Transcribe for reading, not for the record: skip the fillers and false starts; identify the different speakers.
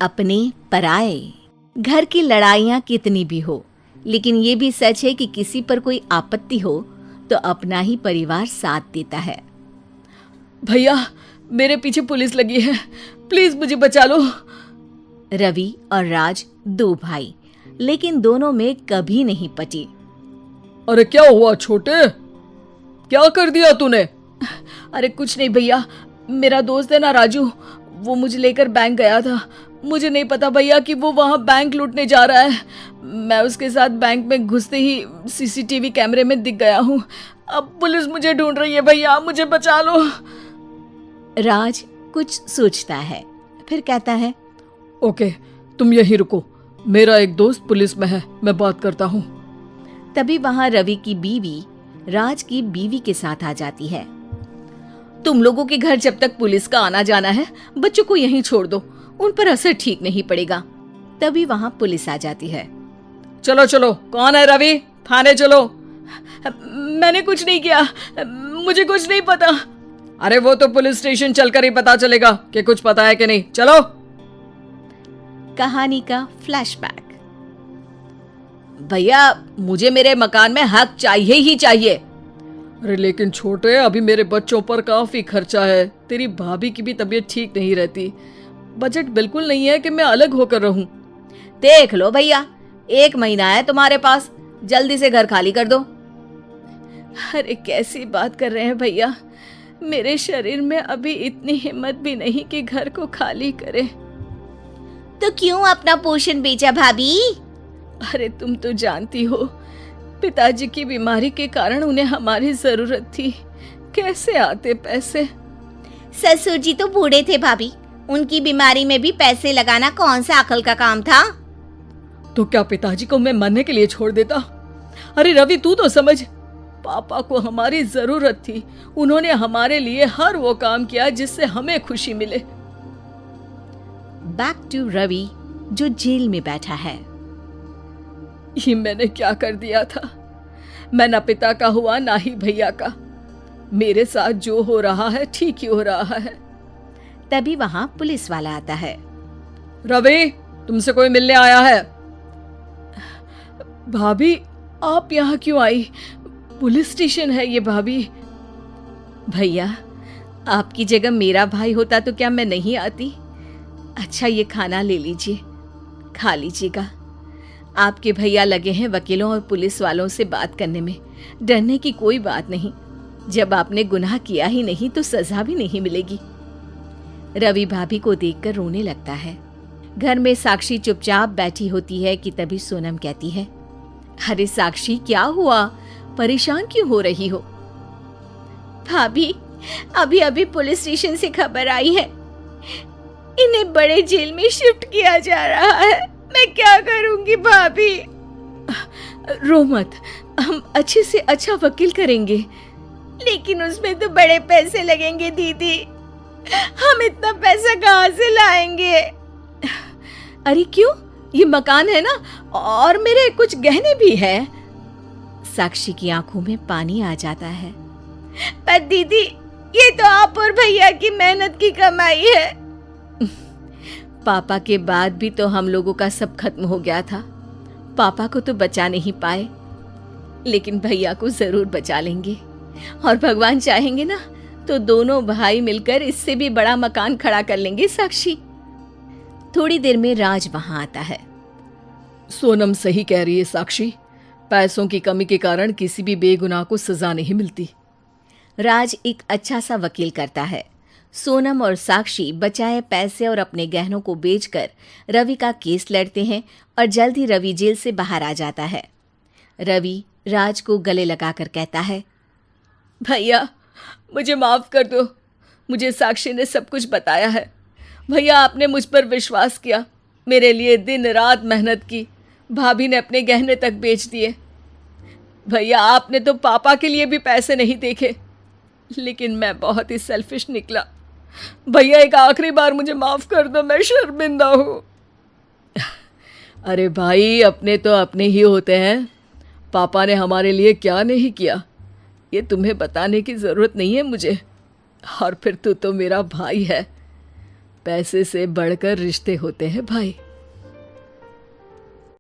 Speaker 1: अपने पराए। घर की लड़ाइयाँ कितनी भी हो, लेकिन ये भी सच है कि किसी पर कोई आपत्ति हो तो अपना ही परिवार साथ देता है।
Speaker 2: भैया, मेरे पीछे पुलिस लगी है, प्लीज मुझे बचा लो।
Speaker 1: रवि और राज दो भाई, लेकिन दोनों में कभी नहीं पटी।
Speaker 2: अरे क्या हुआ छोटे, क्या कर दिया तूने? अरे कुछ नहीं भैया, मेरा दोस्त है ना राजू, वो मुझे लेकर बैंक गया था। मुझे नहीं पता भैया कि वो वहाँ बैंक लूटने जा रहा है। मैं उसके साथ बैंक में घुसते ही सीसीटीवी कैमरे में दिख गया हूँ। अब पुलिस मुझे ढूंढ रही है भैया, मुझे बचा लो।
Speaker 1: राज कुछ सोचता है, फिर कहता है,
Speaker 2: ओके, तुम यहीं रुको, मेरा एक दोस्त पुलिस में है, मैं बात करता हूँ।
Speaker 1: तभी वहाँ रवि की बीवी राज की बीवी के साथ आ जाती है। तुम लोगों के घर जब तक पुलिस का आना जाना है, बच्चों को यहीं छोड़ दो, उन पर असर ठीक नहीं पड़ेगा। तभी वहाँ पुलिस आ जाती है।
Speaker 2: चलो चलो, कौन है रवि, थाने चलो। मैंने कुछ नहीं किया, मुझे कुछ नहीं पता। अरे वो तो पुलिस स्टेशन चलकर ही पता चलेगा कि कुछ पता है कि नहीं, चलो।
Speaker 1: कहानी का फ्लैशबैक। भैया, मुझे मेरे मकान में हक चाहिए ही चाहिए।
Speaker 2: अरे लेकिन छोटे, अभी मेरे बच्चों पर काफी खर्चा है, तेरी भाभी की भी तबीयत ठीक नहीं रहती, बजट बिल्कुल नहीं है कि मैं अलग होकर रहूं।
Speaker 1: देख लो भैया, 1 महीना है तुम्हारे पास, जल्दी से घर खाली कर दो। अरे कैसी बात कर रहे हैं भैया, मेरे शरीर में अभी इतनी हिम्मत भी नहीं कि घर को खाली करे। तो क्यों अपना पोषण बेचा भाभी? अरे तुम तो जानती हो, पिताजी की बीमारी के कारण उन्हें हमारी जरूरत थी, कैसे आते पैसे। ससुर जी तो बूढ़े थे भाभी, उनकी बीमारी में भी पैसे लगाना कौन सा अकल का काम था।
Speaker 2: तो क्या पिताजी को मैं मरने के लिए छोड़ देता? अरे रवि, तू तो समझ, पापा को हमारी जरूरत थी, उन्होंने हमारे लिए हर वो काम किया जिससे हमें खुशी मिले।
Speaker 1: बैक टू रवि जो जेल में बैठा है।
Speaker 2: ये मैंने क्या कर दिया था? मैं ना पिता का हुआ ना ही भैया का, मेरे साथ जो हो रहा है ठीक ही हो रहा है।
Speaker 1: तभी वहां पुलिस वाला आता है।
Speaker 2: रवि, तुमसे कोई मिलने आया है। भाभी, आप यहाँ क्यों आई? पुलिस स्टेशन है ये भाभी।
Speaker 1: भैया, आपकी जगह मेरा भाई होता तो क्या मैं नहीं आती? अच्छा, ये खाना ले लीजिए, खा लीजिएगा। आपके भैया लगे हैं वकीलों और पुलिस वालों से बात करने में, डरने की कोई बात नहीं, जब आपने गुनाह किया ही नहीं तो सजा भी नहीं मिलेगी। रवि भाभी को देखकर रोने लगता है। घर में साक्षी चुपचाप बैठी होती है कि तभी सोनम कहती है, अरे साक्षी, क्या हुआ, परेशान क्यों हो रही हो? भाभी, अभी अभी पुलिस स्टेशन से खबर आई है, इन्हें बड़े जेल में शिफ्ट किया जा रहा है, मैं क्या करूंगी भाभी? रो मत, हम अच्छे से अच्छा वकील करेंगे। लेकिन उसमें तो बड़े पैसे लगेंगे दीदी, हम इतना पैसा कहाँ से लाएंगे? अरे क्यों, ये मकान है ना, और मेरे कुछ गहने भी है। साक्षी की आंखों में पानी आ जाता है। पर दीदी, ये तो आप और भैया की मेहनत की कमाई है। पापा के बाद भी तो हम लोगों का सब खत्म हो गया था, पापा को तो बचा नहीं पाए, लेकिन भैया को जरूर बचा लेंगे, और भगवान चाहेंगे ना तो दोनों भाई मिलकर इससे भी बड़ा मकान खड़ा कर लेंगे। साक्षी। थोड़ी देर में राज वहां आता है।
Speaker 2: सोनम सही कह रही है साक्षी, पैसों की कमी के कारण किसी भी बेगुनाह को सजा नहीं मिलती।
Speaker 1: राज एक अच्छा सा वकील करता है। सोनम और साक्षी बचाए पैसे और अपने गहनों को बेचकर रवि का केस लड़ते हैं और जल्द ही रवि जेल से बाहर आ जाता है। रवि राज को गले लगाकर कहता है,
Speaker 2: भैया मुझे माफ कर दो, मुझे साक्षी ने सब कुछ बताया है। भैया, आपने मुझ पर विश्वास किया, मेरे लिए दिन रात मेहनत की, भाभी ने अपने गहने तक बेच दिए। भैया, आपने तो पापा के लिए भी पैसे नहीं देखे, लेकिन मैं बहुत ही सेल्फिश निकला। भैया, एक आखिरी बार मुझे माफ कर दो, मैं शर्मिंदा हूँ। अरे भाई, अपने तो अपने ही होते हैं, पापा ने हमारे लिए क्या नहीं किया ये तुम्हें बताने की ज़रूरत नहीं है मुझे। और फिर तू तो मेरा भाई है, पैसे से बढ़कर रिश्ते होते हैं भाई।